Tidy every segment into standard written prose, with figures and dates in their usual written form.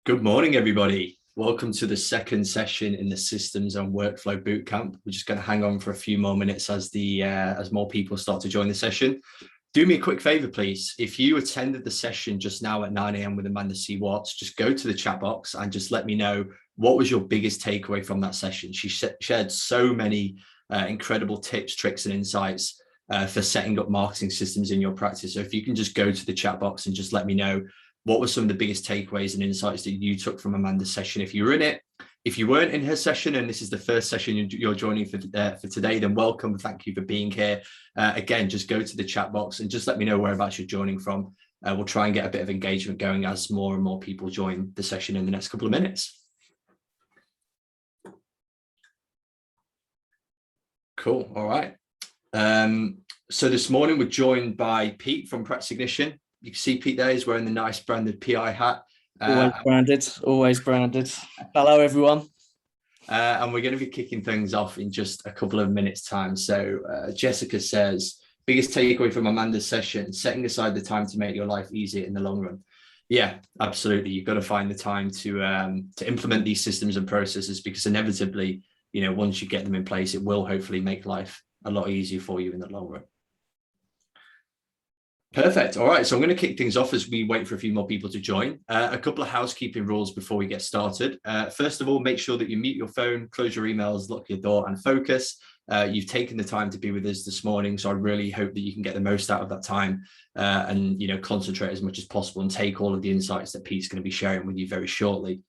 Good morning, everybody. Welcome to the second session in the Systems and Workflow Bootcamp. We're just going to hang on for a few more minutes as more people start to join the session. Do me a quick favor, please. If you attended the session just now at 9 a.m. with Amanda C. Watts, just go to the chat box and just let me know what was your biggest takeaway from that session. She shared so many incredible tips, tricks, and insights for setting up marketing systems in your practice. So if you can just go to the chat box and just let me know what were some of the biggest takeaways and insights that you took from Amanda's session if you were in it. If you weren't in her session and this is the first session you're joining for today, then welcome. Thank you for being here. Again, just go to the chat box and just let me know whereabouts you're joining from. We'll try and get a bit of engagement going as more and more people join the session in the next couple of minutes. Cool. All right. So this morning we're joined by Pete from Practice Ignition. You can see Pete there is wearing the nice branded PI hat. Always branded. Hello, everyone. And we're going to be kicking things off in just a couple of minutes' time. So Jessica says, biggest takeaway from Amanda's session, setting aside the time to make your life easier in the long run. Yeah, absolutely. You've got to find the time to implement these systems and processes, because inevitably, once you get them in place, it will hopefully make life a lot easier for you in the long run. Perfect. All right. So I'm going to kick things off as we wait for a few more people to join. A couple of housekeeping rules before we get started. First of all, make sure that you mute your phone, close your emails, lock your door, and focus. You've taken the time to be with us this morning, so I really hope that you can get the most out of that time and concentrate as much as possible and take all of the insights that Pete's going to be sharing with you very shortly.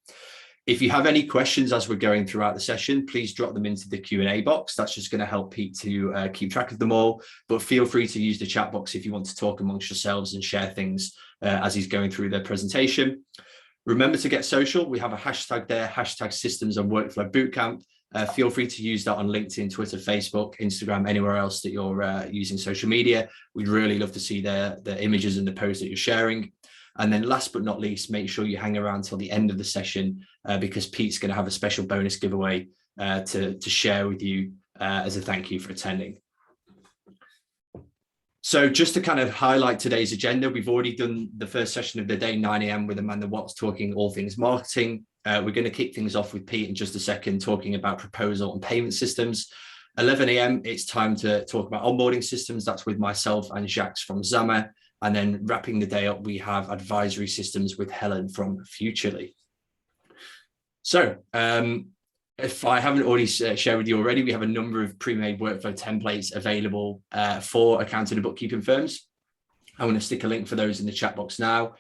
If you have any questions as we're going throughout the session, please drop them into the Q&A box. That's just going to help Pete to keep track of them all. But feel free to use the chat box if you want to talk amongst yourselves and share things as he's going through their presentation. Remember to get social. We have a hashtag there, hashtag Systems and Workflow Bootcamp. Feel free to use that on LinkedIn, Twitter, Facebook, Instagram, anywhere else that you're using social media. We'd really love to see the images and the posts that you're sharing. And then last but not least, make sure you hang around till the end of the session because Pete's going to have a special bonus giveaway to share with you as a thank you for attending. So just to kind of highlight today's agenda, we've already done the first session of the day, 9 a.m. with Amanda Watts, talking all things marketing. We're going to kick things off with Pete in just a second, talking about proposal and payment systems. 11 a.m., it's time to talk about onboarding systems. That's with myself and Jacques from Zama. And then wrapping the day up, we have advisory systems with Helen from Futurely. So if I haven't already shared with you already, we have a number of pre-made workflow templates available for accounting and bookkeeping firms. I'm going to stick a link for those in the chat box now.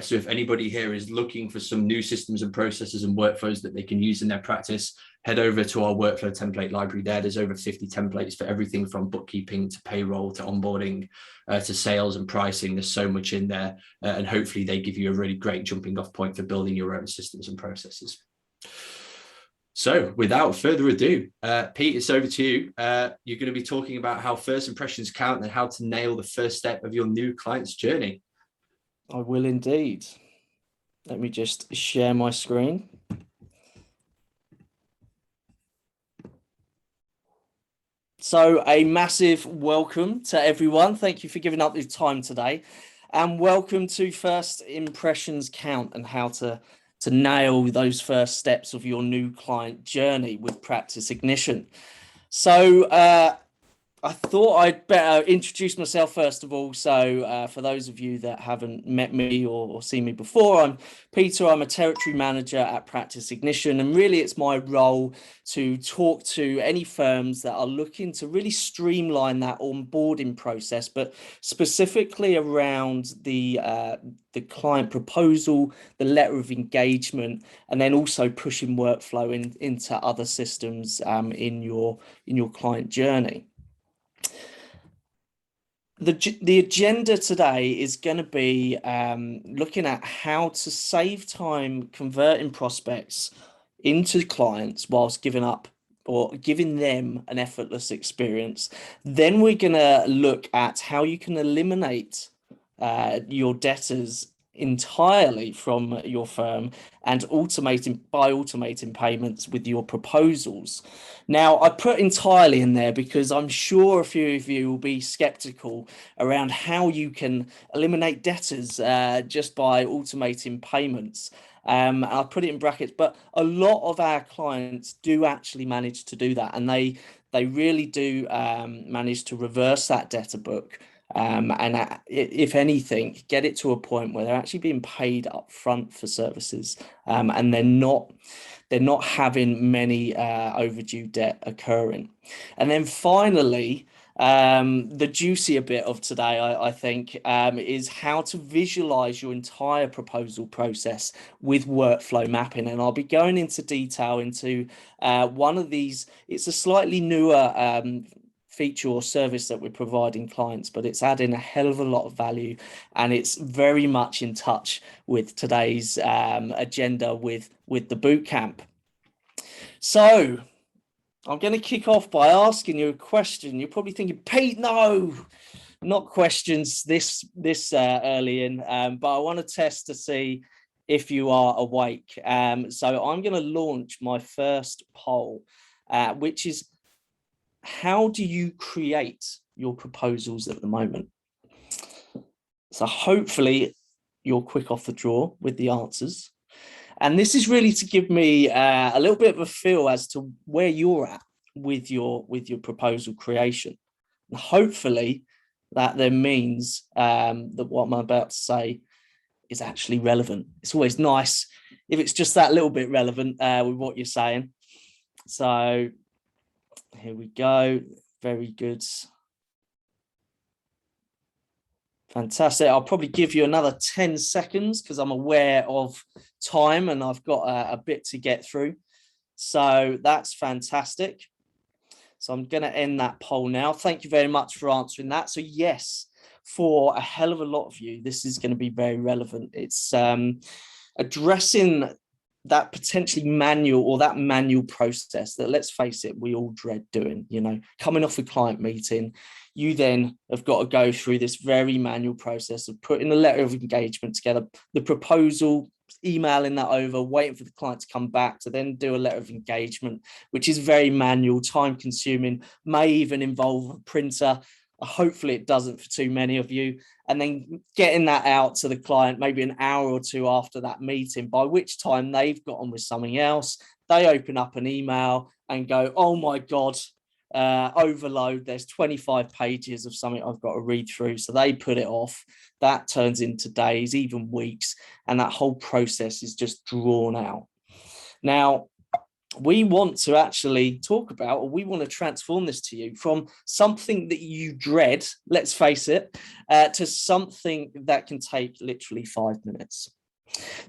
So if anybody here is looking for some new systems and processes and workflows that they can use in their practice, head over to our workflow template library there. There's over 50 templates for everything from bookkeeping to payroll to onboarding to sales and pricing. There's so much in there, and hopefully they give you a really great jumping off point for building your own systems and processes. So without further ado, Pete, it's over to you. You're going to be talking about how first impressions count and how to nail the first step of your new client's journey. I will indeed. Let me just share my screen. So a massive welcome to everyone. Thank you for giving up your time today. And welcome to First Impressions Count and how to nail those first steps of your new client journey with Practice Ignition. So I thought I'd better introduce myself first of all. So for those of you that haven't met me or seen me before, I'm Peter. I'm a territory manager at Practice Ignition, and really it's my role to talk to any firms that are looking to really streamline that onboarding process, but specifically around the client proposal, the letter of engagement, and then also pushing workflow into other systems in your client journey. The agenda today is going to be looking at how to save time converting prospects into clients whilst giving them an effortless experience. Then we're going to look at how you can eliminate your debtors entirely from your firm and automating payments with your proposals. Now, I put entirely in there because I'm sure a few of you will be skeptical around how you can eliminate debtors just by automating payments. I'll put it in brackets, but a lot of our clients do actually manage to do that, and they really do manage to reverse that debtor book, and if anything, get it to a point where they're actually being paid up front for services, and they're not having many overdue debt occurring. And then finally, the juicier bit of today, I think, is how to visualize your entire proposal process with workflow mapping. And I'll be going into detail into one of these. It's a slightly newer feature or service that we're providing clients, but it's adding a hell of a lot of value, and it's very much in touch with today's agenda with the bootcamp. So I'm going to kick off by asking you a question. You're probably thinking, Pete, no, not questions this early in, but I want to test to see if you are awake. So I'm going to launch my first poll, which is, how do you create your proposals at the moment? So hopefully you're quick off the draw with the answers. And this is really to give me a little bit of a feel as to where you're at with your proposal creation. And hopefully that then means that what I'm about to say is actually relevant. It's always nice if it's just that little bit relevant with what you're saying. So here we go. Very good. Fantastic. I'll probably give you another 10 seconds because I'm aware of time and I've got a bit to get through. So that's fantastic. So I'm going to end that poll now. Thank you very much for answering that. So yes, for a hell of a lot of you, this is going to be very relevant. It's addressing that potentially manual process that, let's face it, we all dread doing. You know, coming off a client meeting, you then have got to go through this very manual process of putting a letter of engagement together, the proposal, emailing that over, waiting for the client to come back to then do a letter of engagement, which is very manual, time consuming, may even involve a printer. Hopefully it doesn't for too many of you. And then getting that out to the client maybe an hour or two after that meeting, by which time they've got on with something else. They open up an email and go, oh my God, overload. There's 25 pages of something I've got to read through. So they put it off. That turns into days, even weeks. And that whole process is just drawn out. Now, we want to actually talk about, or we want to transform this to you from something that you dread, let's face it, to something that can take literally 5 minutes.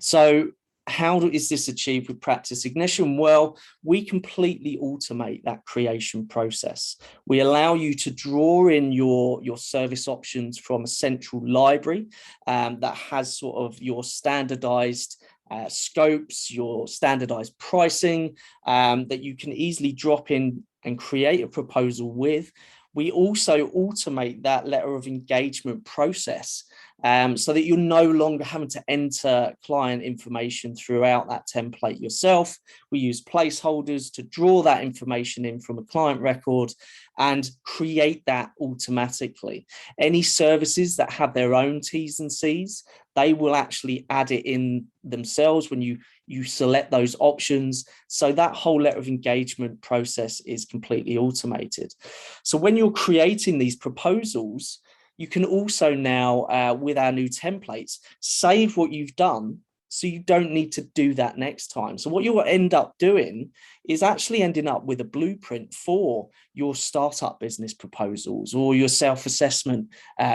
So how is this achieved with Practice Ignition? Well, we completely automate that creation process. We allow you to draw in your service options from a central library that has sort of your standardized scopes, your standardized pricing that you can easily drop in and create a proposal with. We also automate that letter of engagement process so that you're no longer having to enter client information throughout that template yourself. We use placeholders to draw that information in from a client record and create that automatically. Any services that have their own T's and C's, they will actually add it in themselves when you select those options. So that whole letter of engagement process is completely automated. So when you're creating these proposals, you can also now, with our new templates, save what you've done so you don't need to do that next time. So what you'll end up doing is actually ending up with a blueprint for your startup business proposals or your self-assessment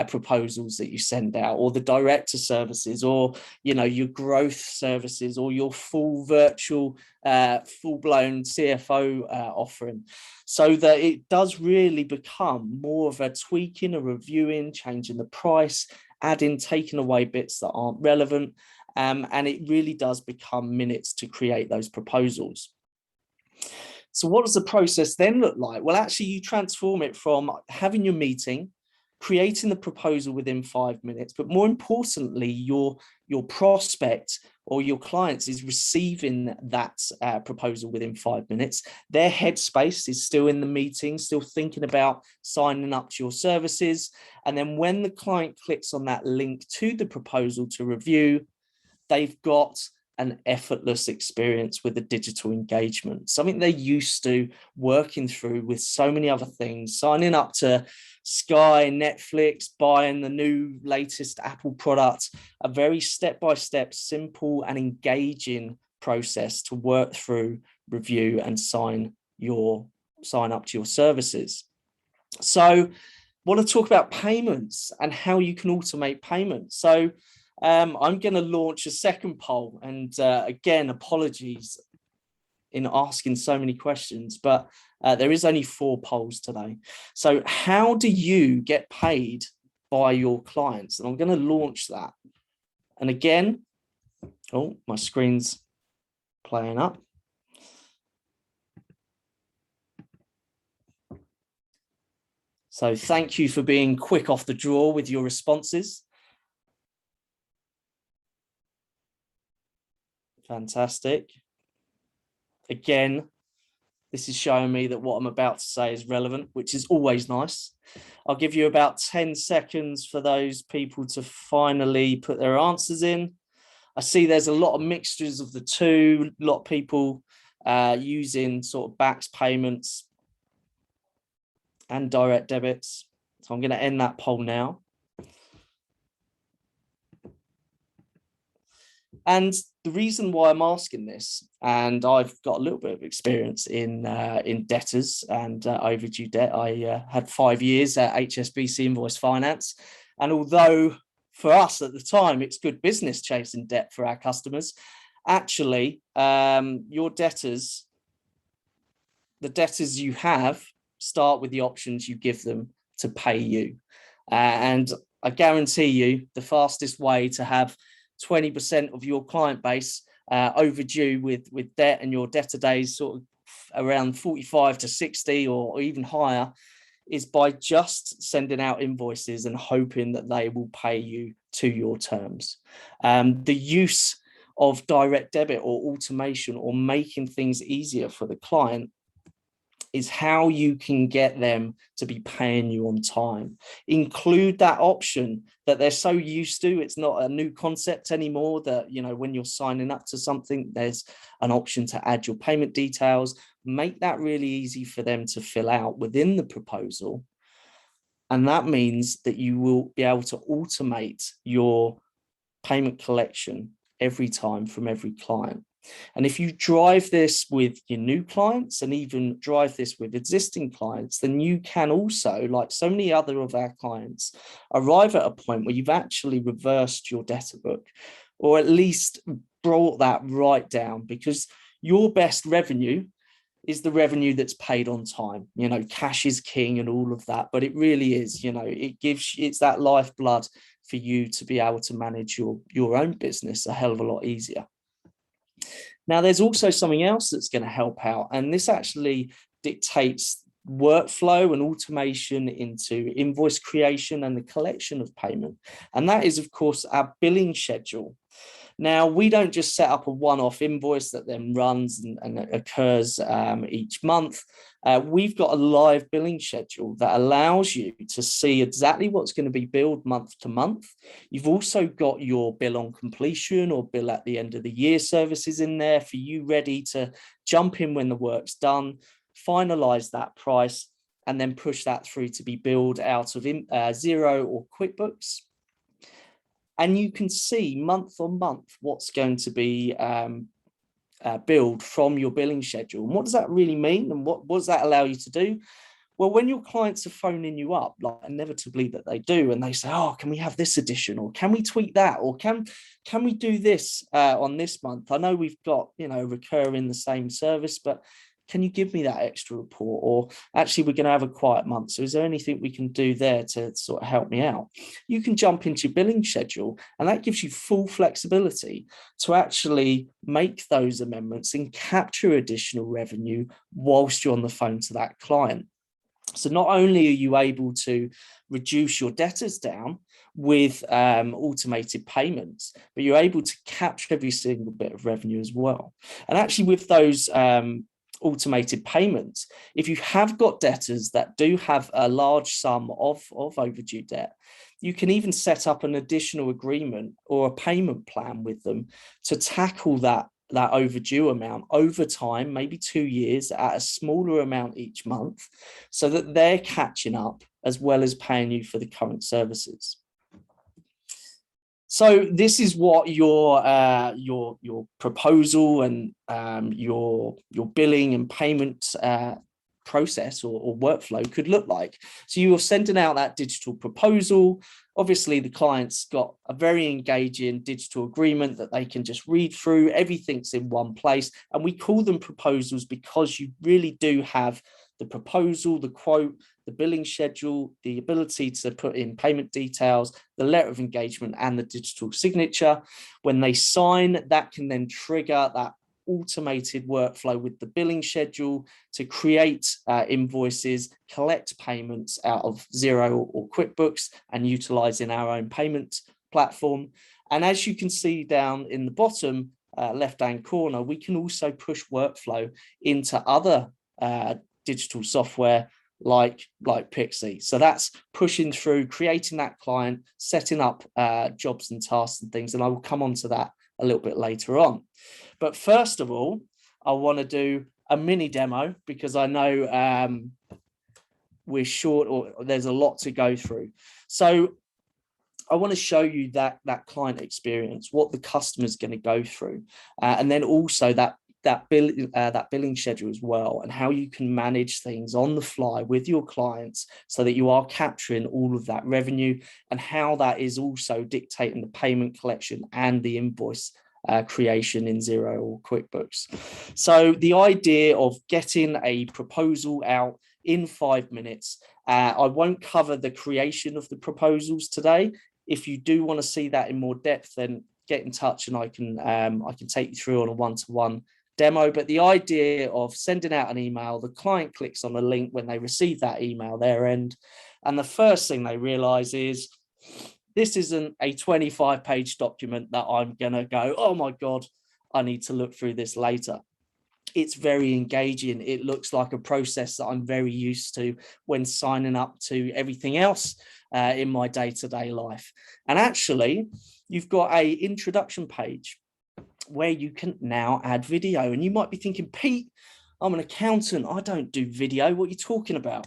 proposals that you send out, or the director services, or your growth services, or your full virtual full-blown CFO offering, so that it does really become more of a tweaking, a reviewing, changing the price, adding, taking away bits that aren't relevant. And it really does become minutes to create those proposals. So what does the process then look like? Well, actually, you transform it from having your meeting, creating the proposal within 5 minutes, but more importantly, your prospect or your clients is receiving that proposal within 5 minutes. Their headspace is still in the meeting, still thinking about signing up to your services. And then when the client clicks on that link to the proposal to review, they've got an effortless experience with a digital engagement, something they're used to working through with so many other things, signing up to Sky, Netflix, buying the new latest Apple product, a very step-by-step, simple and engaging process to work through, review, and sign up to your services. So want to talk about payments and how you can automate payments. So I'm going to launch a second poll, and again, apologies in asking so many questions, but there is only 4 polls today. So how do you get paid by your clients? And I'm going to launch that. And again, oh, my screen's playing up. So thank you for being quick off the draw with your responses. Fantastic. Again, this is showing me that what I'm about to say is relevant, which is always nice. I'll give you about 10 seconds for those people to finally put their answers in. I see there's a lot of mixtures of the two, a lot of people using sort of backs payments and direct debits. So I'm going to end that poll now. And the reason why I'm asking this, and I've got a little bit of experience in debtors and overdue debt. I had 5 years at HSBC Invoice Finance. And although for us at the time, it's good business chasing debt for our customers, actually, your debtors, the debtors you have, start with the options you give them to pay you. And I guarantee you the fastest way to have 20% of your client base overdue with debt and your debtor days sort of around 45 to 60 or even higher is by just sending out invoices and hoping that they will pay you to your terms. The use of direct debit or automation or making things easier for the client is how you can get them to be paying you on time. Include that option that they're so used to. It's not a new concept anymore that, you know, when you're signing up to something, there's an option to add your payment details. Make that really easy for them to fill out within the proposal. And that means that you will be able to automate your payment collection every time from every client. And if you drive this with your new clients and even drive this with existing clients, then you can also, like so many other of our clients, arrive at a point where you've actually reversed your debtor book, or at least brought that right down, because your best revenue is the revenue that's paid on time. You know, cash is king and all of that, but it really is, you know, it's that lifeblood for you to be able to manage your own business a hell of a lot easier. Now, there's also something else that's going to help out, and this actually dictates workflow and automation into invoice creation and the collection of payment. And that is, of course, our billing schedule. Now, we don't just set up a one-off invoice that then runs and occurs each month. We've got a live billing schedule that allows you to see exactly what's going to be billed month to month. You've also got your bill on completion or bill at the end of the year services in there for you ready to jump in when the work's done, finalize that price, and then push that through to be billed out of Xero or QuickBooks. And you can see month on month what's going to be billed from your billing schedule. And what does that really mean? And what does that allow you to do? Well, when your clients are phoning you up, like inevitably that they do, and they say, oh, can we have this edition? Or can we tweak that? Or can we do this on this month? I know we've got, you know, recurring the same service, but can you give me that extra report? Or actually, we're going to have a quiet month. So is there anything we can do there to sort of help me out? You can jump into your billing schedule, and that gives you full flexibility to actually make those amendments and capture additional revenue whilst you're on the phone to that client. So not only are you able to reduce your debtors down with automated payments, but you're able to capture every single bit of revenue as well. And actually with those automated payments, if you have got debtors that do have a large sum of overdue debt, You can even set up an additional agreement or a payment plan with them to tackle that overdue amount over time, maybe 2 years, at a smaller amount each month, so that they're catching up as well as paying you for the current services. So this is what your proposal and your billing and payment process or workflow could look like. So you're sending out that digital proposal. Obviously, the client's got a very engaging digital agreement that they can just read through. Everything's in one place. And we call them proposals because you really do have the proposal, the quote, the billing schedule, the ability to put in payment details, the letter of engagement, and the digital signature. When they sign, that can then trigger that automated workflow with the billing schedule to create invoices, collect payments out of Xero or QuickBooks, and utilizing our own payment platform. And as you can see down in the bottom left-hand corner, we can also push workflow into other digital software like Pixie. So that's pushing through, creating that client, setting up jobs and tasks and things. And I will come on to that a little bit later on. But first of all, I want to do a mini demo because I know we're short or there's a lot to go through. So I want to show you that client experience, what the customer's going to go through, and then also that billing schedule as well, and how you can manage things on the fly with your clients so that you are capturing all of that revenue, and how that is also dictating the payment collection and the invoice creation in Xero or QuickBooks. So the idea of getting a proposal out in 5 minutes, I won't cover the creation of the proposals today. If you do want to see that in more depth, then get in touch and I can take you through on a one-to-one demo. But the idea of sending out an email, the client clicks on a link when they receive that email their end, and the first thing they realize is this isn't a 25-page document that I'm gonna go, oh my God, I need to look through this later. It's very engaging. It looks like a process that I'm very used to when signing up to everything else in my day-to-day life. And actually, you've got a introduction page where you can now add video. And you might be thinking, Pete, I'm an accountant. I don't do video. What are you talking about?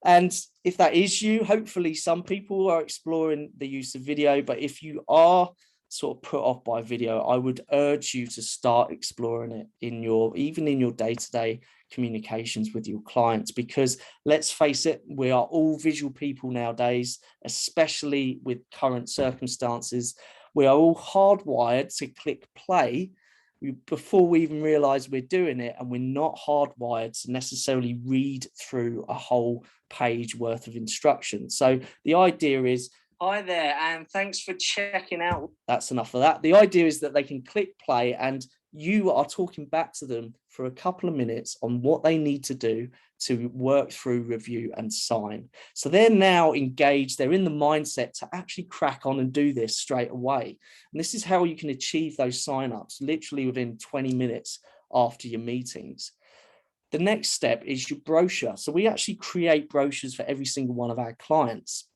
And if that is you, hopefully some people are exploring the use of video. But if you are sort of put off by video, I would urge you to start exploring it even in your day-to-day communications with your clients, because let's face it, we are all visual people nowadays, especially with current circumstances. We are all hardwired to click play before we even realize we're doing it, and we're not hardwired to necessarily read through a whole page worth of instructions. So the idea is, hi there, and thanks for checking out. That's enough of that. The idea is that they can click play and you are talking back to them for a couple of minutes on what they need to do to work through, review, and sign. So they're now engaged. They're in the mindset to actually crack on and do this straight away. And this is how you can achieve those signups literally within 20 minutes after your meetings. The next step is your brochure. So we actually create brochures for every single one of our clients.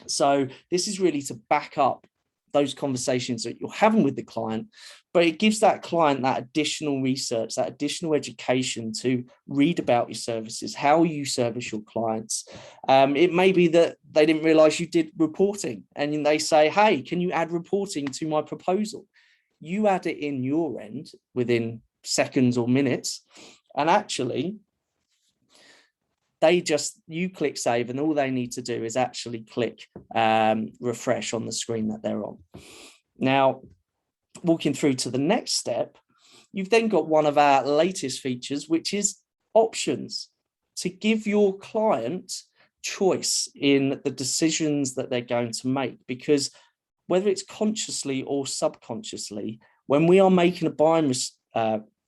So this is really to back up those conversations that you're having with the client, but it gives that client that additional research, that additional education to read about your services, how you service your clients. It may be that they didn't realize you did reporting and they say, hey, can you add reporting to my proposal? You add it in your end within seconds or minutes, and actually you click save, and all they need to do is actually click refresh on the screen that they're on. Now, walking through to the next step, you've then got one of our latest features, which is options, to give your client choice in the decisions that they're going to make. Because whether it's consciously or subconsciously, when we are making a buying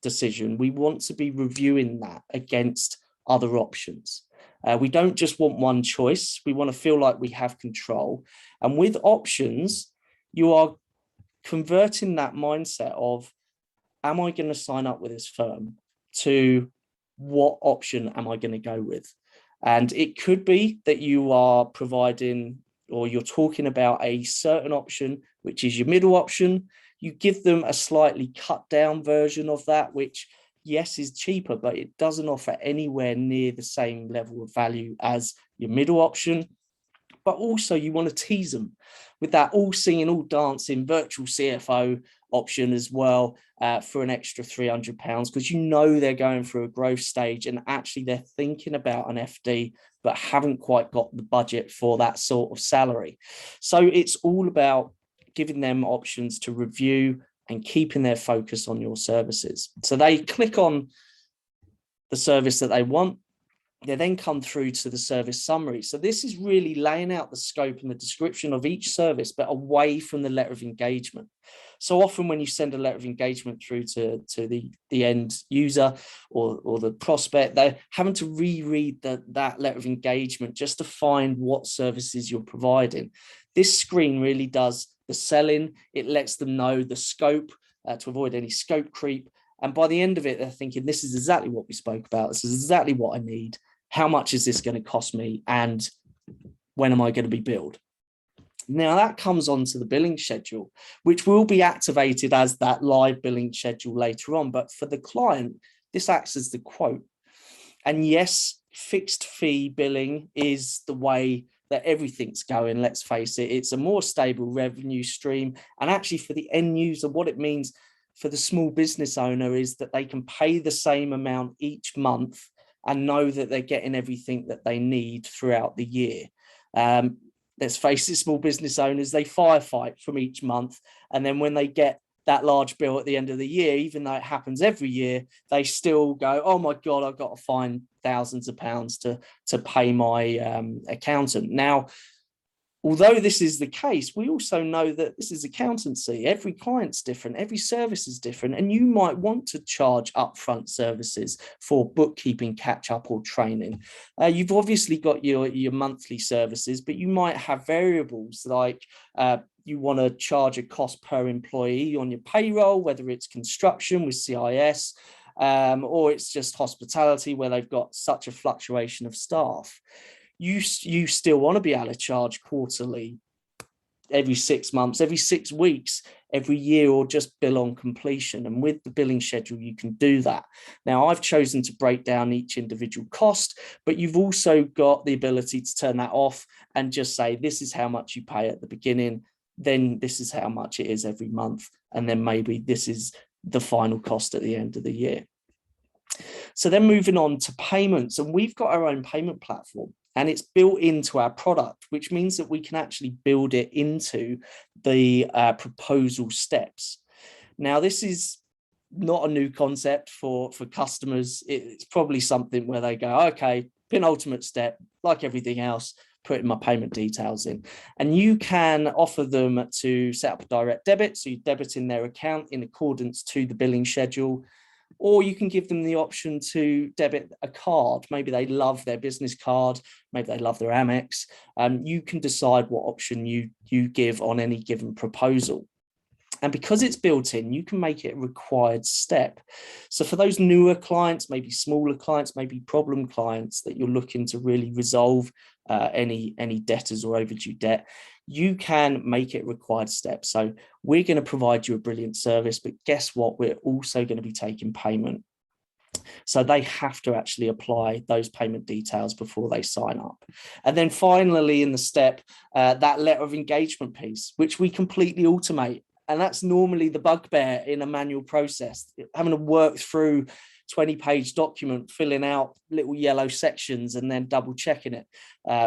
decision, we want to be reviewing that against other options. We don't just want one choice. We want to feel like we have control. And with options, you are converting that mindset of, am I going to sign up with this firm, to what option am I going to go with? And it could be that you are providing or you're talking about a certain option, which is your middle option, you give them a slightly cut down version of that, which yes is cheaper, but it doesn't offer anywhere near the same level of value as your middle option. But also you want to tease them with that all singing, all dancing virtual CFO option as well, for an extra £300, because you know they're going through a growth stage and actually they're thinking about an FD, but haven't quite got the budget for that sort of salary. So it's all about giving them options to review and keeping their focus on your services. So they click on the service that they want. They then come through to the service summary. So this is really laying out the scope and the description of each service, but away from the letter of engagement. So often when you send a letter of engagement through to the end user or the prospect, they're having to reread that letter of engagement just to find what services you're providing. This screen really does the selling. It lets them know the scope to avoid any scope creep. And by the end of it, they're thinking, this is exactly what we spoke about. This is exactly what I need. How much is this going to cost me? And when am I going to be billed? Now that comes onto the billing schedule, which will be activated as that live billing schedule later on. But for the client, this acts as the quote. And yes, fixed fee billing is the way that everything's going. Let's face it, it's a more stable revenue stream. And actually for the end user, what it means for the small business owner is that they can pay the same amount each month and know that they're getting everything that they need throughout the year. Let's face it, small business owners, they firefight from each month. And then when they get that large bill at the end of the year, even though it happens every year, they still go, oh my God, I've got to find thousands of pounds to pay my accountant. Now, although this is the case, we also know that this is accountancy. Every client's different, every service is different, and you might want to charge upfront services for bookkeeping, catch-up or training. You've obviously got your monthly services, but you might have variables like you want to charge a cost per employee on your payroll, whether it's construction with CIS, or it's just hospitality where they've got such a fluctuation of staff. You still want to be able to charge quarterly, every 6 months, every 6 weeks, every year, or just bill on completion. And with the billing schedule, you can do that. Now, I've chosen to break down each individual cost, but you've also got the ability to turn that off and just say, this is how much you pay at the beginning, then this is how much it is every month, and then maybe this is the final cost at the end of the year. So then moving on to payments, and we've got our own payment platform. And it's built into our product, which means that we can actually build it into the proposal steps. Now, this is not a new concept for customers. It's probably something where they go, okay, penultimate step, like everything else, putting my payment details in. And you can offer them to set up a direct debit. So you debit in their account in accordance to the billing schedule. Or you can give them the option to debit a card. Maybe they love their business card. Maybe they love their Amex. You can decide what option you give on any given proposal. And because it's built in, you can make it a required step. So for those newer clients, maybe smaller clients, maybe problem clients that you're looking to really resolve any debtors or overdue debt, you can make it required steps. So we're going to provide you a brilliant service, but guess what? We're also going to be taking payment. So they have to actually apply those payment details before they sign up. And then finally in the step, that letter of engagement piece, which we completely automate. And that's normally the bugbear in a manual process, having to work through 20-page document, filling out little yellow sections and then double checking it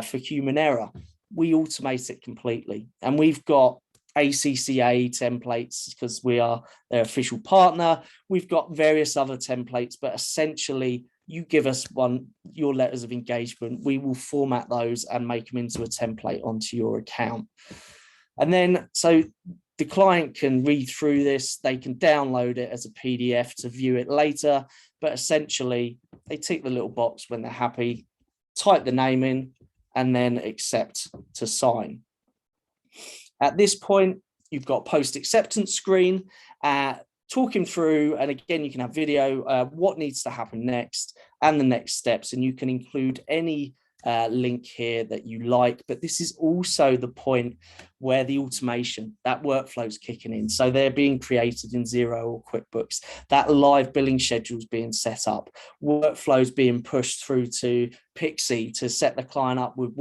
for human error. We automate it completely. And we've got ACCA templates because we are their official partner. We've got various other templates, but essentially you give us your letters of engagement, we will format those and make them into a template onto your account. And then, so the client can read through this, they can download it as a PDF to view it later, but essentially they tick the little box when they're happy, type the name in, and then accept to sign. At this point, you've got post acceptance screen, talking through, and again, you can have video, what needs to happen next and the next steps, and you can include any link here that you like, but this is also the point where the automation, that workflow is kicking in. So they're being created in Xero or QuickBooks, that live billing schedule is being set up, workflows being pushed through to Pixie to set the client up with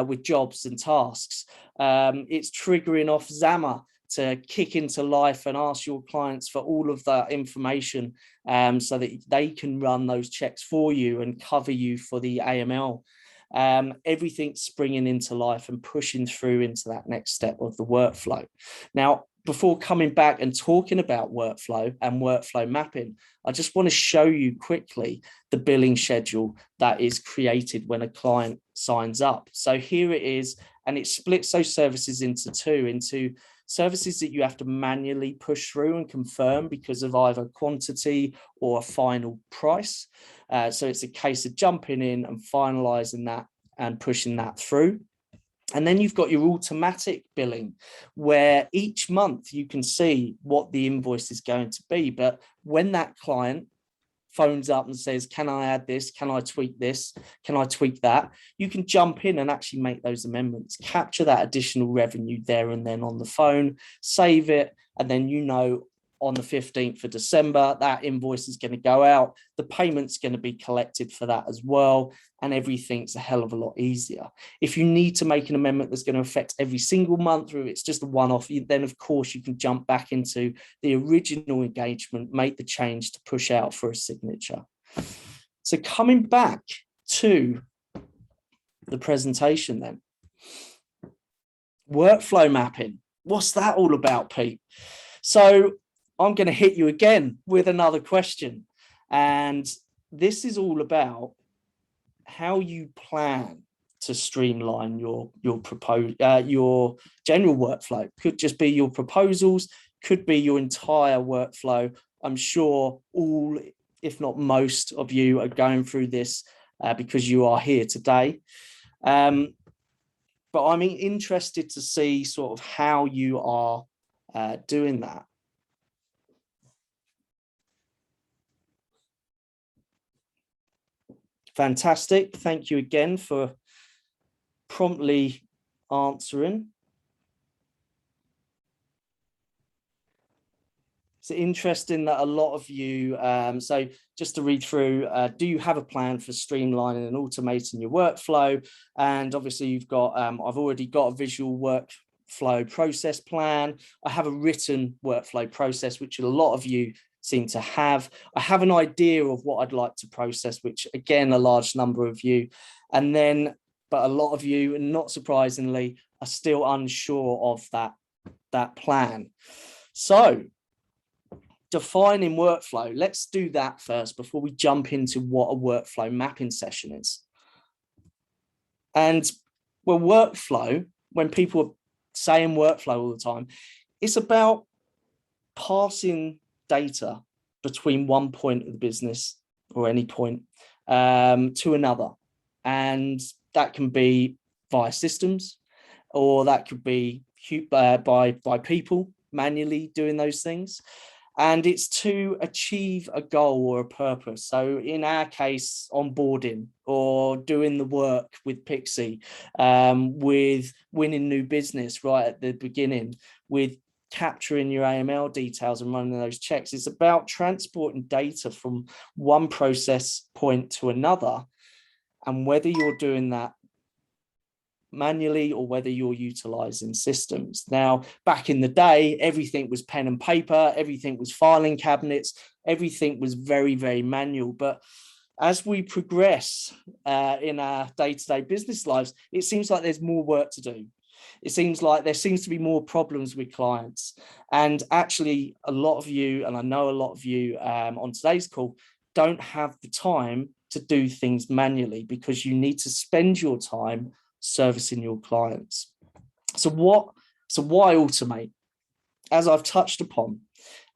with jobs and tasks. It's triggering off Zama to kick into life and ask your clients for all of that information, so that they can run those checks for you and cover you for the AML. Everything's springing into life and pushing through into that next step of the workflow. Now, before coming back and talking about workflow and workflow mapping, I just want to show you quickly the billing schedule that is created when a client signs up. So here it is, and it splits those services into two, into services that you have to manually push through and confirm because of either quantity or a final price. So it's a case of jumping in and finalizing that and pushing that through. And then you've got your automatic billing, where each month you can see what the invoice is going to be. But when that client phones up and says, can I add this? Can I tweak this? Can I tweak that? You can jump in and actually make those amendments, capture that additional revenue there and then on the phone, save it, and then you know on the 15th of December, that invoice is going to go out. The payment's going to be collected for that as well. And everything's a hell of a lot easier. If you need to make an amendment that's going to affect every single month, or it's just a one-off, then of course you can jump back into the original engagement, make the change to push out for a signature. So coming back to the presentation then, workflow mapping. What's that all about, Pete? So I'm going to hit you again with another question. And this is all about how you plan to streamline your general workflow. Could just be your proposals, could be your entire workflow. I'm sure all, if not most of you are going through this because you are here today. But I'm interested to see sort of how you are doing that. Fantastic. Thank you again for promptly answering. It's interesting that a lot of you, so just to read through, do you have a plan for streamlining and automating your workflow? And obviously you've got, I've already got a visual workflow process plan. I have a written workflow process, which a lot of you seem to have. I have an idea of what I'd like to process, which again, a large number of you. And then, but a lot of you, not surprisingly, are still unsure of that plan. So defining workflow, let's do that first before we jump into what a workflow mapping session is. And well, workflow, when people are saying workflow all the time, it's about passing data between one point of the business or any point to another. And that can be via systems, or that could be by people manually doing those things. And it's to achieve a goal or a purpose. So in our case, onboarding or doing the work with Pixie, with winning new business right at the beginning, with capturing your AML details and running those checks. It's about transporting data from one process point to another. And whether you're doing that manually or whether you're utilizing systems. Now, back in the day, everything was pen and paper, everything was filing cabinets, everything was very, very manual. But as we progress in our day-to-day business lives, it seems like there's more work to do. It seems like there seems to be more problems with clients. And actually, a lot of you, and I know a lot of you on today's call, don't have the time to do things manually because you need to spend your time servicing your clients. So why automate? As I've touched upon,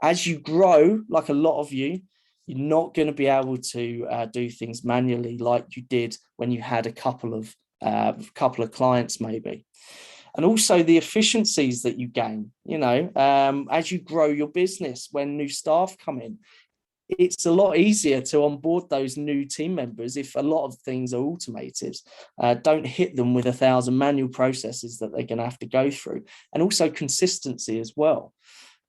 as you grow, like a lot of you, you're not going to be able to do things manually like you did when you had a couple of clients maybe. And also the efficiencies that you gain, as you grow your business, when new staff come in, it's a lot easier to onboard those new team members if a lot of things are automated. Don't hit them with 1,000 manual processes that they're going to have to go through. And also consistency as well.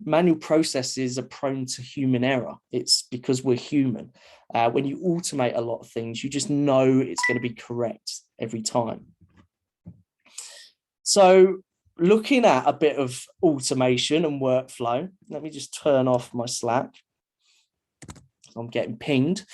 Manual processes are prone to human error. It's because we're human. When you automate a lot of things, you just know it's going to be correct every time. So looking at a bit of automation and workflow, let me just turn off my Slack. I'm getting pinged.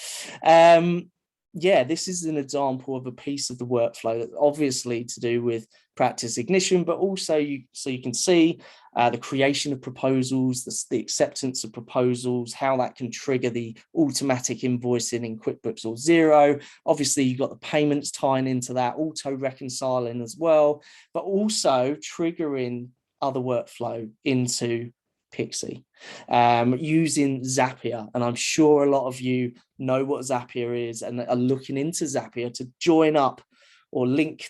Yeah, this is an example of a piece of the workflow that obviously to do with practice ignition, but also so you can see the creation of proposals, the acceptance of proposals, how that can trigger the automatic invoicing in QuickBooks or Xero. Obviously, you've got the payments tying into that, auto reconciling as well, but also triggering other workflow into Pixie using Zapier. And I'm sure a lot of you know what Zapier is and are looking into Zapier to join up or link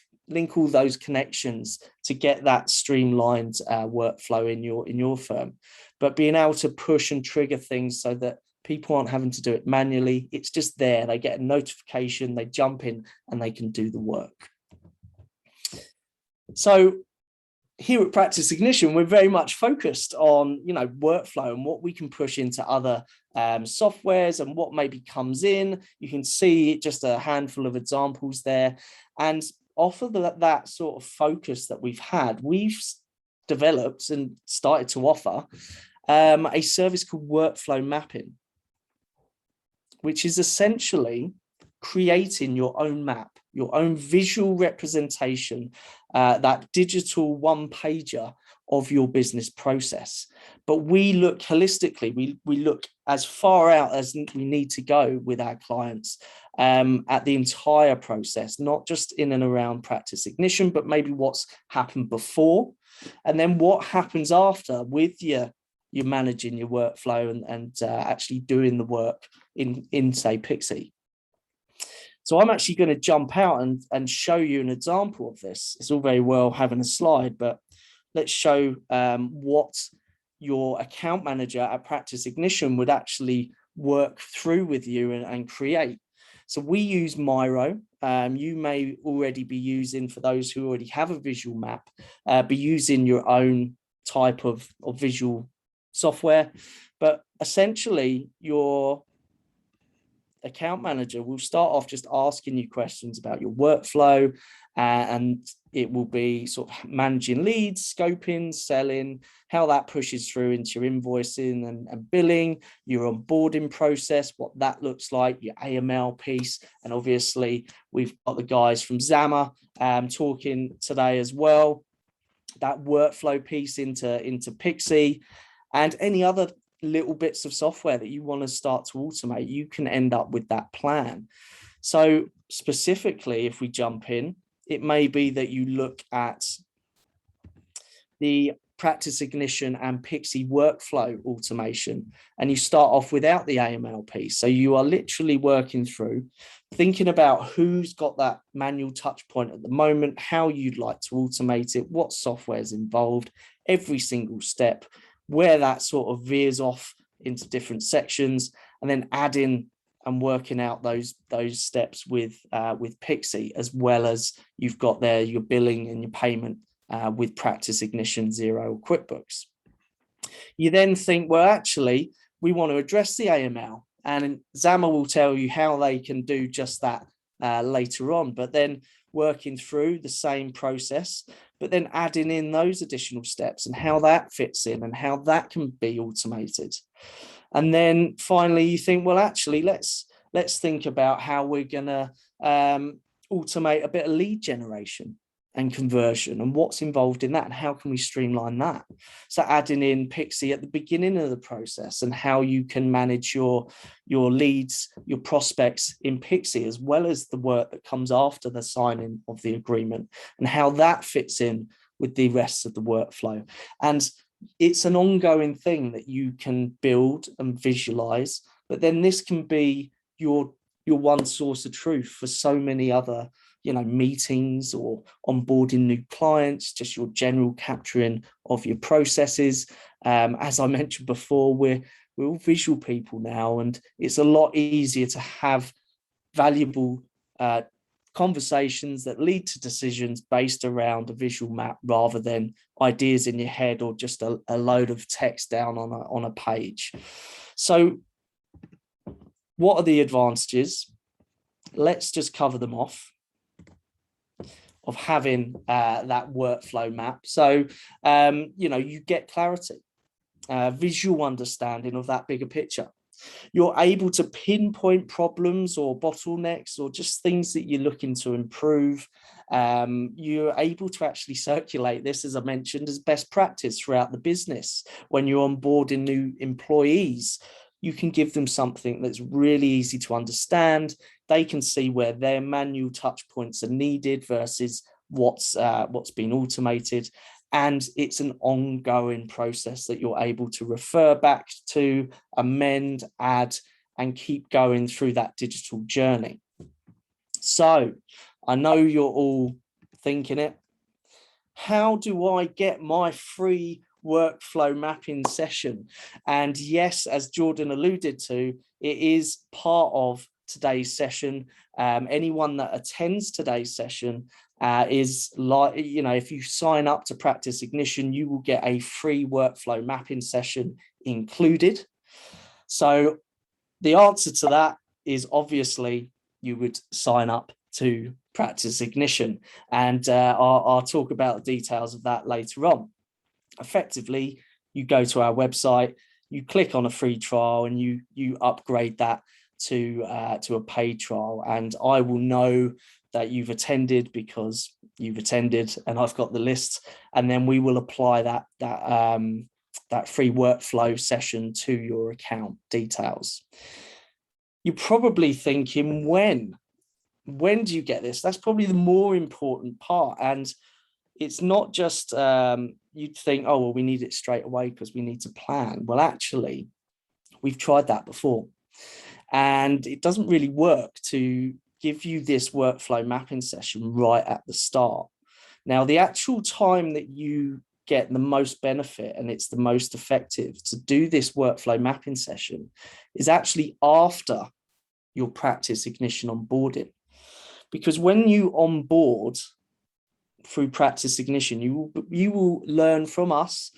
all those connections to get that streamlined workflow in your firm. But being able to push and trigger things so that people aren't having to do it manually, it's just there. They get a notification, they jump in and they can do the work. So here at Practice Ignition, we're very much focused on, workflow and what we can push into other softwares and what maybe comes in. You can see just a handful of examples there. And off of that sort of focus that we've had, we've developed and started to offer a service called Workflow Mapping, which is essentially creating your own map, your own visual representation, that digital one-pager of your business process. But we look holistically, we look as far out as we need to go with our clients at the entire process, not just in and around practice ignition, but maybe what's happened before, and then what happens after with you're managing your workflow and actually doing the work in say Pixie. So I'm actually going to jump out and show you an example of this. It's all very well having a slide, but let's show what your account manager at Practice Ignition would actually work through with you and create. So we use Marlow. You may already be using, for those who already have a visual map, be using your own type of visual software. But essentially, your account manager will start off just asking you questions about your workflow, and it will be sort of managing leads, scoping, selling, how that pushes through into your invoicing and billing, your onboarding process, what that looks like, your AML piece. And obviously we've got the guys from Zama talking today as well, that workflow piece into Pixie, and any other little bits of software that you want to start to automate. You can end up with that plan. So specifically, if we jump in, it may be that you look at the Practice Ignition and Pixie workflow automation, and you start off without the AML piece. So you are literally working through thinking about who's got that manual touch point at the moment, how you'd like to automate it, what software is involved, every single step, where that sort of veers off into different sections, and then adding and working out those steps with Pixie, as well as you've got there your billing and your payment with Practice Ignition, Xero, or QuickBooks. You then think, well, actually, we want to address the AML, and Zama will tell you how they can do just that later on, but then working through the same process, but then adding in those additional steps and how that fits in and how that can be automated. And then finally, you think, well, actually, let's think about how we're going to automate a bit of lead generation and conversion and what's involved in that and how can we streamline that. So adding in Pixie at the beginning of the process and how you can manage your leads, your prospects in Pixie, as well as the work that comes after the signing of the agreement and how that fits in with the rest of the workflow. And it's an ongoing thing that you can build and visualize, but then this can be your one source of truth for so many other meetings or onboarding new clients, just your general capturing of your processes. As I mentioned before, we're we're all visual people now, and it's a lot easier to have valuable conversations that lead to decisions based around a visual map rather than ideas in your head or just a load of text down on a page. So what are the advantages? Let's just cover them off of having that workflow map. So, you get clarity, visual understanding of that bigger picture. You're able to pinpoint problems or bottlenecks or just things that you're looking to improve. You're able to actually circulate this, as I mentioned, as best practice throughout the business. When you're onboarding new employees, you can give them something that's really easy to understand. They can see where their manual touch points are needed versus what's been automated. And it's an ongoing process that you're able to refer back to, amend, add, and keep going through that digital journey. So I know you're all thinking it. How do I get my free workflow mapping session? And yes, as Jordan alluded to, it is part of today's session. Anyone that attends today's session is like, if you sign up to Practice Ignition, you will get a free workflow mapping session included. So the answer to that is obviously you would sign up to Practice Ignition, and I'll talk about the details of that later on. Effectively, you go to our website, you click on a free trial, and you upgrade that to a paid trial, and I will know that you've attended because you've attended, and I've got the list, and then we will apply that free workflow session to your account details. You're probably thinking, when do you get this? That's probably the more important part. And it's not just you'd think, oh, well, we need it straight away because we need to plan. Well, actually, we've tried that before, and it doesn't really work to give you this workflow mapping session right at the start. Now, the actual time that you get the most benefit and it's the most effective to do this workflow mapping session is actually after your Practice Ignition onboarding. Because when you onboard through Practice Ignition, you will learn from us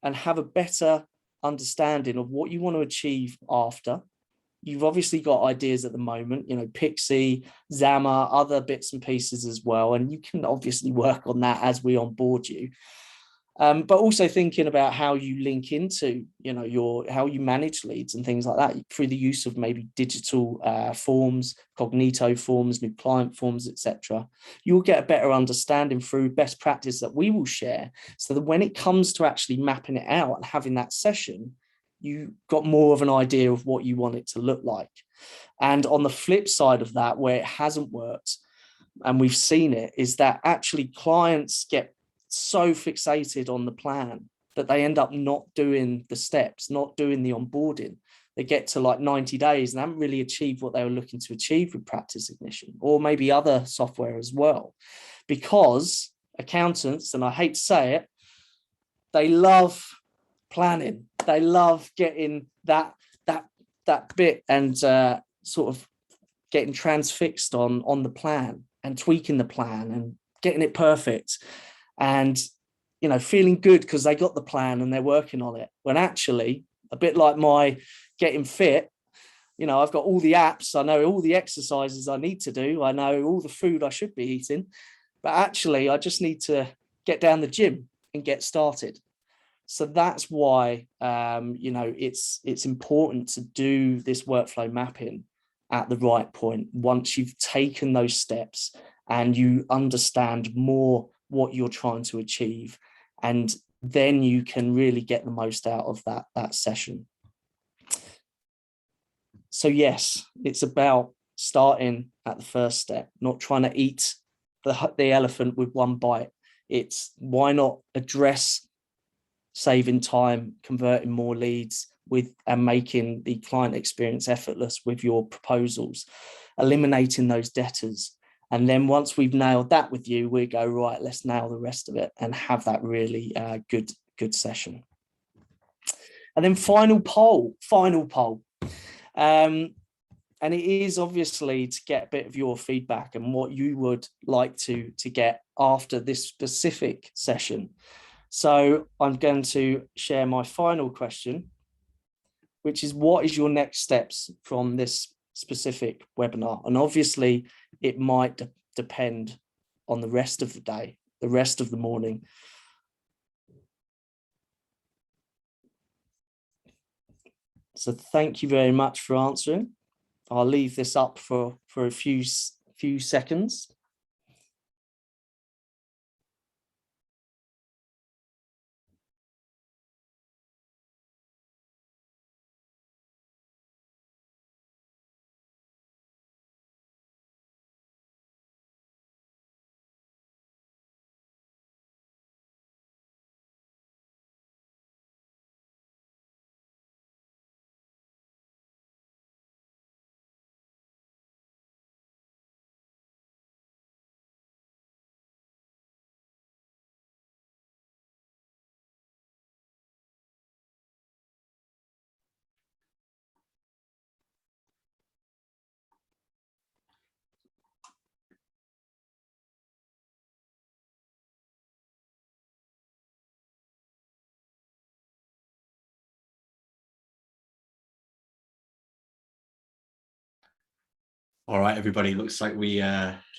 and have a better understanding of what you want to achieve after. You've obviously got ideas at the moment, Pixie, Zama, other bits and pieces as well. And you can obviously work on that as we onboard you. But also thinking about how you link into, how you manage leads and things like that through the use of maybe digital forms, Cognito forms, new client forms, etc. You'll get a better understanding through best practice that we will share, so that when it comes to actually mapping it out and having that session, you got more of an idea of what you want it to look like. And on the flip side of that, where it hasn't worked, and we've seen it, is that actually clients get so fixated on the plan that they end up not doing the steps, not doing the onboarding. They get to like 90 days and haven't really achieved what they were looking to achieve with Practice Ignition, or maybe other software as well. Because accountants, and I hate to say it, they love planning. They love getting that bit and sort of getting transfixed on the plan and tweaking the plan and getting it perfect. And, feeling good because they got the plan and they're working on it. When actually, a bit like my getting fit, I've got all the apps, I know all the exercises I need to do, I know all the food I should be eating, but actually I just need to get down the gym and get started. So that's why, it's important to do this workflow mapping at the right point, once you've taken those steps and you understand more what you're trying to achieve, and then you can really get the most out of that session. So yes, it's about starting at the first step, not trying to eat the elephant with one bite. It's why not address saving time, converting more leads and making the client experience effortless with your proposals, eliminating those debtors. And then once we've nailed that with you, we go, right, let's nail the rest of it and have that really good session. And then final poll. And it is obviously to get a bit of your feedback and what you would like to get after this specific session. So I'm going to share my final question, which is, what is your next steps from this specific webinar? And obviously it might depend on the rest of the day, the rest of the morning. So thank you very much for answering. I'll leave this up for a few seconds. All right, everybody. Looks like we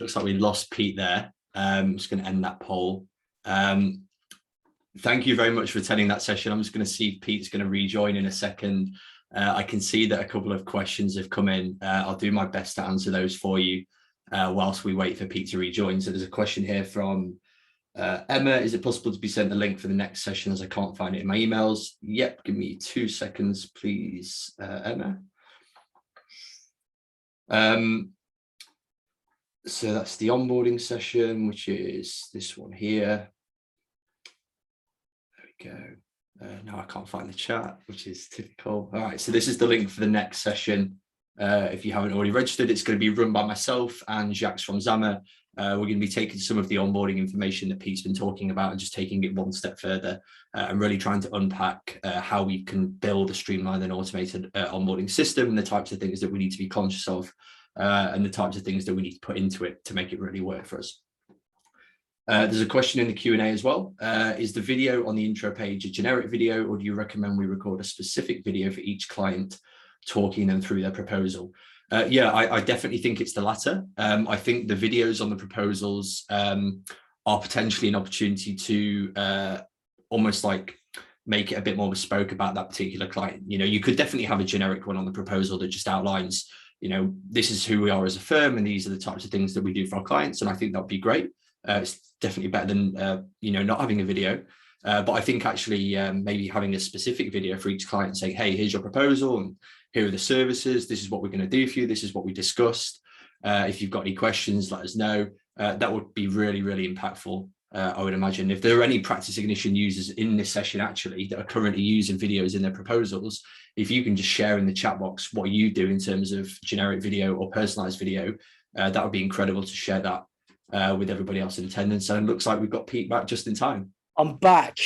lost Pete there. I'm just going to end that poll. Thank you very much for attending that session. I'm just going to see if Pete's going to rejoin in a second. I can see that a couple of questions have come in. I'll do my best to answer those for you whilst we wait for Pete to rejoin. So there's a question here from Emma. Is it possible to be sent the link for the next session, as I can't find it in my emails? Yep, give me 2 seconds, please, Emma. So that's the onboarding session, which is this one here. There we go. Now I can't find the chat, which is typical. All right, so this is the link for the next session. If you haven't already registered, it's going to be run by myself and Jacques from Zama. We're going to be taking some of the onboarding information that Pete's been talking about and just taking it one step further and really trying to unpack how we can build a streamlined and automated onboarding system and the types of things that we need to be conscious of and the types of things that we need to put into it to make it really work for us. There's a question in the Q&A as well. Is the video on the intro page a generic video, or do you recommend we record a specific video for each client talking them through their proposal? Yeah, I definitely think it's the latter. I think the videos on the proposals are potentially an opportunity to almost like make it a bit more bespoke about that particular client. You know, you could definitely have a generic one on the proposal that just outlines, you know, this is who we are as a firm and these are the types of things that we do for our clients. And I think that'd be great. It's definitely better than, you know, not having a video. But I think actually maybe having a specific video for each client saying, hey, here's your proposal and here are the services. This is what we're going to do for you. This is what we discussed. If you've got any questions, let us know. That would be really, really impactful. I would imagine if there are any practice ignition users in this session actually that are currently using videos in their proposals, if you can just share in the chat box what you do in terms of generic video or personalized video, that would be incredible to share that with everybody else in attendance. And it looks like we've got Pete back just in time. I'm back.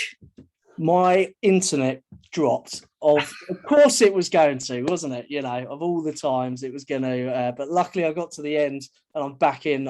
My internet dropped. Of course it was going to, wasn't it? You know, of all the times it was going to, but luckily I got to the end and I'm back in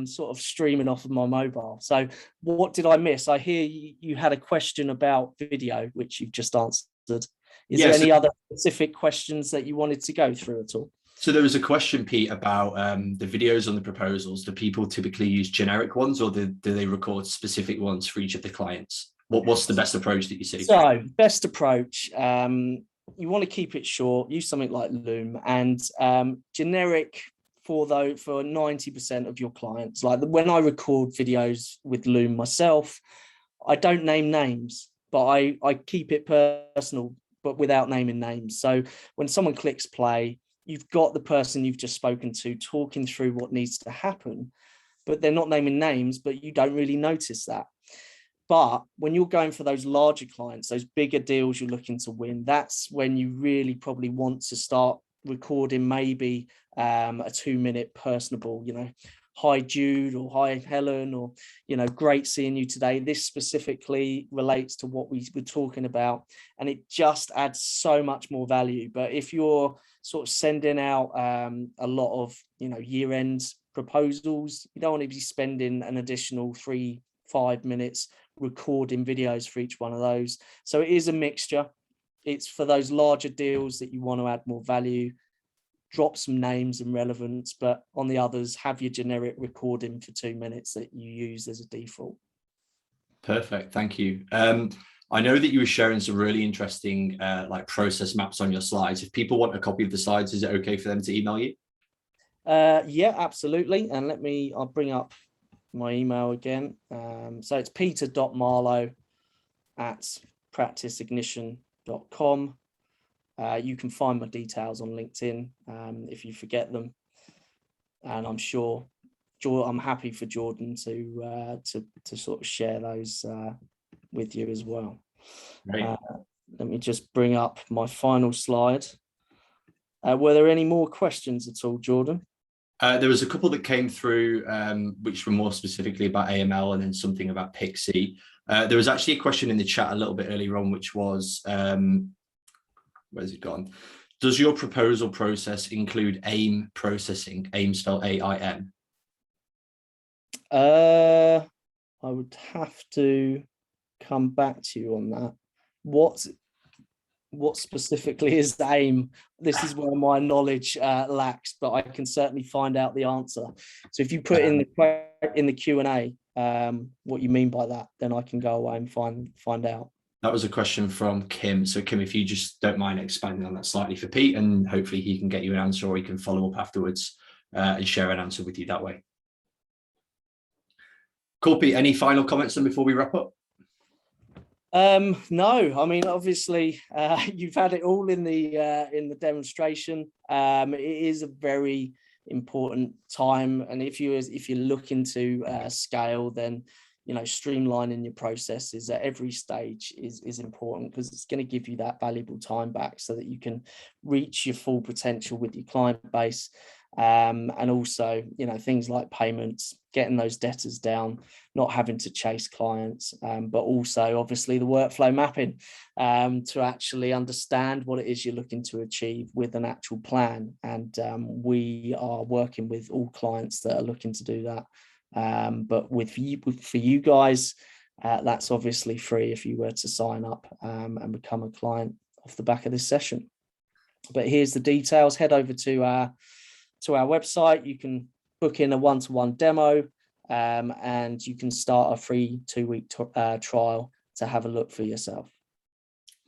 sort of streaming off of my mobile. So what did I miss? I hear you had a question about video, which you've just answered. Is there any other specific questions that you wanted to go through at all? So there was a question, Pete, about the videos on the proposals. Do people typically use generic ones, or do they record specific ones for each of the clients? What's the best approach that you see? So best approach, you want to keep it short, use something like Loom, and generic for 90% of your clients. Like when I record videos with Loom myself, I don't name names, but I keep it personal, but without naming names. So when someone clicks play, you've got the person you've just spoken to talking through what needs to happen, but they're not naming names, but you don't really notice that. But when you're going for those larger clients, those bigger deals you're looking to win, that's when you really probably want to start recording maybe a 2-minute personable, you know, hi Jude or hi Helen, or, you know, great seeing you today. This specifically relates to what we were talking about, and it just adds so much more value. But if you're sort of sending out a lot of, you know, year-end proposals, you don't want to be spending an additional 3-5 minutes recording videos for each one of those. So it is a mixture. It's for those larger deals that you want to add more value, drop some names and relevance, but on the others, have your generic recording for 2 minutes that you use as a default. Perfect, thank you. I know that you were sharing some really interesting like process maps on your slides. If people want a copy of the slides, is it okay for them to email you? Yeah, absolutely. And I'll bring up my email again. So it's peter.marlow@practiceignition.com. You can find my details on LinkedIn if you forget them. And I'm sure I'm happy for Jordan to sort of share those with you as well. Right. Let me just bring up my final slide. Were there any more questions at all, Jordan? There was a couple that came through, which were more specifically about AML, and then something about Pixie. There was actually a question in the chat a little bit earlier on, which was, where's it gone? Does your proposal process include AIM processing? AIM spelled AIM. I would have to come back to you on that. What specifically is the AIM? This is where my knowledge lacks, but I can certainly find out the answer. So if you put in the Q&A what you mean by that, then I can go away and find out. That was a question from Kim. So Kim, if you just don't mind expanding on that slightly for Pete, and hopefully he can get you an answer, or he can follow up afterwards and share an answer with you that way. Cool, Pete. Any final comments then before we wrap up? No, I mean, obviously you've had it all in the demonstration. It is a very important time, and if you're looking to scale, then, you know, streamlining your processes at every stage is important, because it's going to give you that valuable time back so that you can reach your full potential with your client base. And also, you know, things like payments, getting those debtors down, not having to chase clients, but also obviously the workflow mapping to actually understand what it is you're looking to achieve with an actual plan. And we are working with all clients that are looking to do that. But for you guys, that's obviously free if you were to sign up and become a client off the back of this session. But here's the details. Head over to our website. You can book in a one-to-one demo, and you can start a free 2-week trial to have a look for yourself.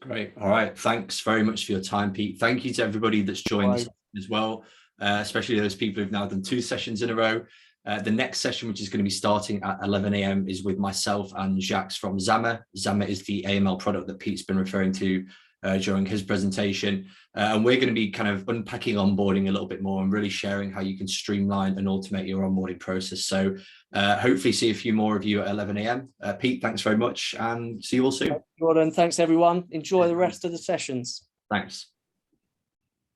Great. All right. Thanks very much for your time, Pete. Thank you to everybody that's joined us as well, especially those people who've now done 2 sessions in a row. The next session, which is going to be starting at 11 a.m, is with myself and Jacques from Zama. Zama is the AML product that Pete's been referring to during his presentation. And we're going to be kind of unpacking onboarding a little bit more and really sharing how you can streamline and automate your onboarding process. So hopefully see a few more of you at 11 a.m. Pete, thanks very much, and see you all soon. Jordan, thanks everyone. Enjoy the rest of the sessions. Thanks.